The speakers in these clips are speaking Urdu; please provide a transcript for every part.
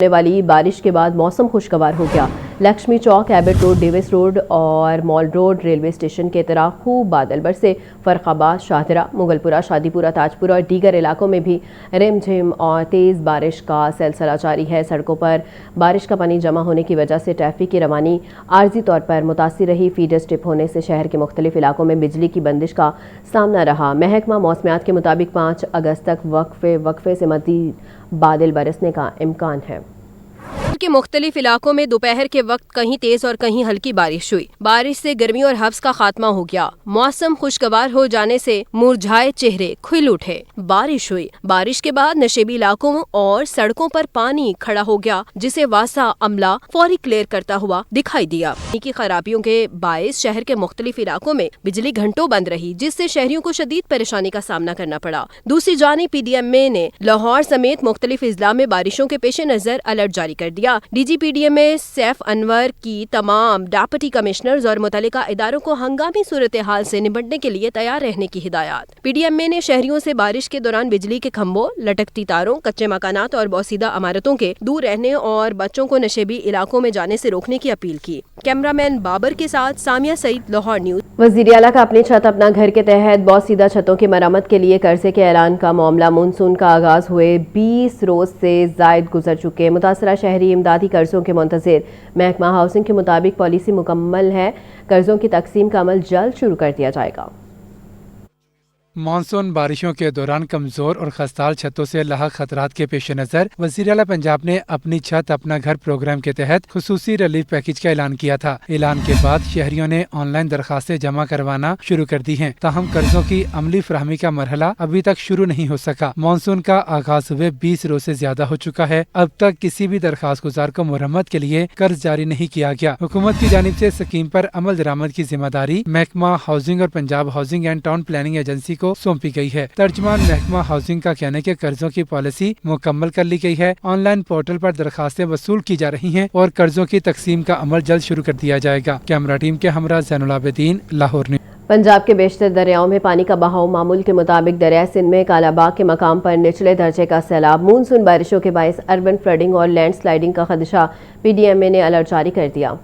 ہونے والی بارش کے بعد موسم خوشگوار ہو گیا۔ لکشمی چوک، ایبٹ روڈ، ڈیوس روڈ اور مال روڈ ریلوے اسٹیشن کے اطراف خوب بادل برسے۔ فرخ آباد، شاہدرہ، مغل پورہ، شادی پورہ، تاج پورہ اور دیگر علاقوں میں بھی رم جھم اور تیز بارش کا سلسلہ جاری ہے۔ سڑکوں پر بارش کا پانی جمع ہونے کی وجہ سے ٹریفک کی روانی عارضی طور پر متاثر رہی۔ فیڈر سٹرپ ہونے سے شہر کے مختلف علاقوں میں بجلی کی بندش کا سامنا رہا۔ محکمہ موسمیات کے مطابق 5 اگست تک وقفے سے مزید بادل برسنے کا امکان ہے۔ کے مختلف علاقوں میں دوپہر کے وقت کہیں تیز اور کہیں ہلکی بارش ہوئی۔ بارش سے گرمی اور حبس کا خاتمہ ہو گیا۔ موسم خوشگوار ہو جانے سے مرجھائے چہرے کھل اٹھے۔ بارش ہوئی۔ بارش کے بعد نشیبی علاقوں اور سڑکوں پر پانی کھڑا ہو گیا، جسے واسع عملہ فوری کلیئر کرتا ہوا دکھائی دیا۔ پانی کی خرابیوں کے باعث شہر کے مختلف علاقوں میں بجلی گھنٹوں بند رہی، جس سے شہریوں کو شدید پریشانی کا سامنا کرنا پڑا۔ دوسری جانب پی ڈی ایم اے نے لاہور سمیت مختلف اضلاع میں بارشوں کے پیش نظر الرٹ جاری کر دیا۔ D G P D M A Saif Anwar کی تمام ڈپٹی کمشنرز اور متعلقہ اداروں کو ہنگامی صورتحال سے نمٹنے کے لیے تیار رہنے کی ہدایات۔ پی ڈی ایم اے نے شہریوں سے بارش کے دوران بجلی کے کھمبوں، لٹکتی تاروں، کچے مکانات اور بوسیدہ عمارتوں کے دور رہنے اور بچوں کو نشیبی علاقوں میں جانے سے روکنے کی اپیل کی۔ کیمرہ مین بابر کے ساتھ سامیہ سعید، لاہور نیوز۔ وزیر اعلیٰ کا اپنی چھت اپنا گھر کے تحت بوسیدہ چھتوں کی مرمت کے لیے قرضے کے اعلان کا معاملہ مونسون کا آغاز ہوئے 20 روز سے زائد گزر چکے۔ متاثرہ شہری امدادی قرضوں کے منتظر۔ محکمہ ہاؤسنگ کے مطابق پالیسی مکمل ہے، قرضوں کی تقسیم کا عمل جلد شروع کر دیا جائے گا۔ مانسون بارشوں کے دوران کمزور اور خستال چھتوں سے لاحق خطرات کے پیش نظر وزیر اعلیٰ پنجاب نے اپنی چھت اپنا گھر پروگرام کے تحت خصوصی ریلیف پیکج کا اعلان کیا تھا۔ اعلان کے بعد شہریوں نے آن لائن درخواستیں جمع کروانا شروع کر دی ہیں، تاہم قرضوں کی عملی فراہمی کا مرحلہ ابھی تک شروع نہیں ہو سکا۔ مانسون کا آغاز ہوئے 20 روز سے زیادہ ہو چکا ہے، اب تک کسی بھی درخواست گزار کو مرمت کے لیے قرض جاری نہیں کیا گیا۔ حکومت کی جانب سے اسکیم پر عمل درآمد کی ذمہ داری محکمہ ہاؤسنگ اور Punjab housing and town planning agency کو سونپی گئی ہے۔ ترجمان محکمہ ہاؤسنگ کا کہنا ہے کہ قرضوں کی پالیسی مکمل کر لی گئی ہے، آن لائن پورٹل پر درخواستیں وصول کی جا رہی ہیں اور قرضوں کی تقسیم کا عمل جلد شروع کر دیا جائے گا۔ کیمرہ ٹیم کے ہمراہ زین العابدین، لاہور نیوز۔ پنجاب کے بیشتر دریاؤں میں پانی کا بہاؤ معمول کے مطابق۔ دریائے سندھ میں کالا باغ کے مقام پر نچلے درجے کا سیلاب۔ مونسون بارشوں کے باعث اربن فلڈنگ اور لینڈ سلائیڈنگ کا خدشہ، پی ڈی ایم اے نے الرٹ جاری کر دیا۔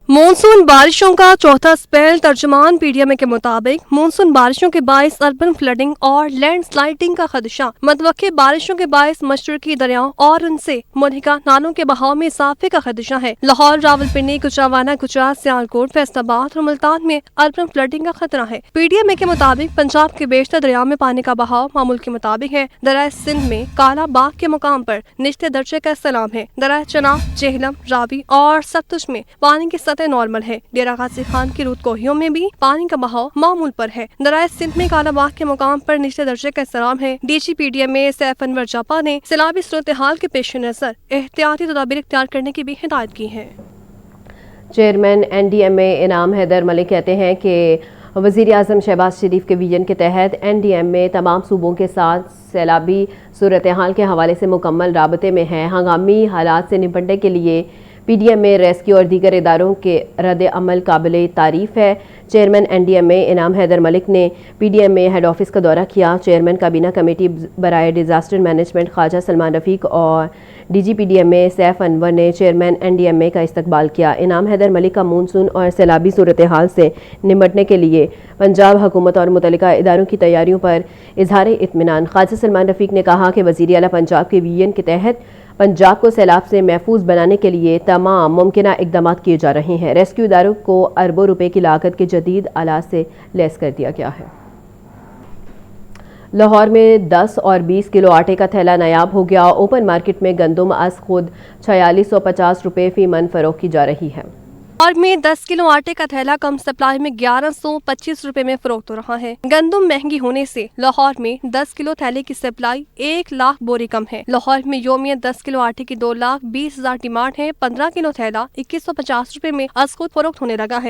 مونسون بارشوں کا چوتھا اسپیل۔ ترجمان پی ڈی ایم اے کے مطابق مونسون بارشوں کے باعث اربن فلڈنگ اور لینڈ سلائیڈنگ کا خدشہ۔ متوقع بارشوں کے باعث مشرقی دریاؤں اور ان سے ملحقہ نالوں کے بہاؤ میں اضافے کا خدشہ ہے۔ لاہور، راولپنڈی، کوچاوانا، کوچا، سیالکوٹ، فیصل آباد اور ملتان میں اربن فلڈنگ کا خطرہ ہے۔ پی ڈی ایم اے کے مطابق پنجاب کے بیشتر دریاؤں میں پانی کا بہاؤ معمول کے مطابق ہے۔ دریائے سندھ میں کالا باغ کے مقام پر نچلے درجے کا سیلاب ہے۔ دریائے چناب، جہلم، راوی اور ستلج میں پانی کی سطح نارمل ہے۔ ڈیرہ غازی خان کی رود کوہیوں میں بھی پانی کا بہاؤ معمول پر ہے۔ دریائے سندھ میں کالا باغ کے مقام پر نچلے درجے کا سیلاب ہے۔ D G P D M A Saif Anwar Japa نے سیلابی صورتحال کے پیش نظر احتیاطی تدابیر اختیار کرنے کی بھی ہدایت کی ہے۔ Chairman N D M A Inam Haider ملک کہتے ہیں کہ وزیر اعظم شہباز شریف کے ویژن کے تحت این ڈی ایم اے تمام صوبوں کے ساتھ سیلابی صورتحال کے حوالے سے مکمل رابطے میں ہے۔ ہنگامی حالات سے نمٹنے کے لیے P D M A, rescue اور دیگر اداروں کے رد عمل قابل تعریف ہے۔ Chairman N D M A Inam Haider Malik نے P D M A head office کا دورہ کیا۔ چیئرمین کابینہ کمیٹی برائے ڈیزاسٹر مینجمنٹ خواجہ سلمان رفیق اور D G P D M A Saif Anwar نے chairman N D M A کا استقبال کیا۔ انعام حیدر ملک کا مونسون اور سیلابی صورتحال سے نمٹنے کے لیے پنجاب حکومت اور متعلقہ اداروں کی تیاریوں پر اظہار اطمینان۔ خواجہ سلمان رفیق نے کہا کہ وزیر اعلیٰ پنجاب کے ویژن کے تحت پنجاب کو سیلاب سے محفوظ بنانے کے لیے تمام ممکنہ اقدامات کیے جا رہے ہیں۔ ریسکیو اداروں کو اربوں روپے کی لاگت کے جدید آلات سے لیس کر دیا گیا ہے۔ لاہور میں 10 اور 20 کلو آٹے کا تھیلا نایاب ہو گیا۔ اوپن مارکیٹ میں گندم از خود 4650 روپے فی من فروخت کی جا رہی ہے۔ لاہور میں 10 کلو آٹے کا تھیلا کم سپلائی میں 1125 روپے میں فروخت ہو رہا ہے۔ گندم مہنگی ہونے سے لاہور میں 10 کلو تھیلے کی سپلائی 1 لاکھ بوری کم ہے۔ لاہور میں یومیہ 10 کلو آٹے کی 2,20,000 ڈیمانڈ ہے۔ 15 کلو تھیلا 2150 روپے میں از خود فروخت ہونے لگا ہے۔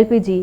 LPG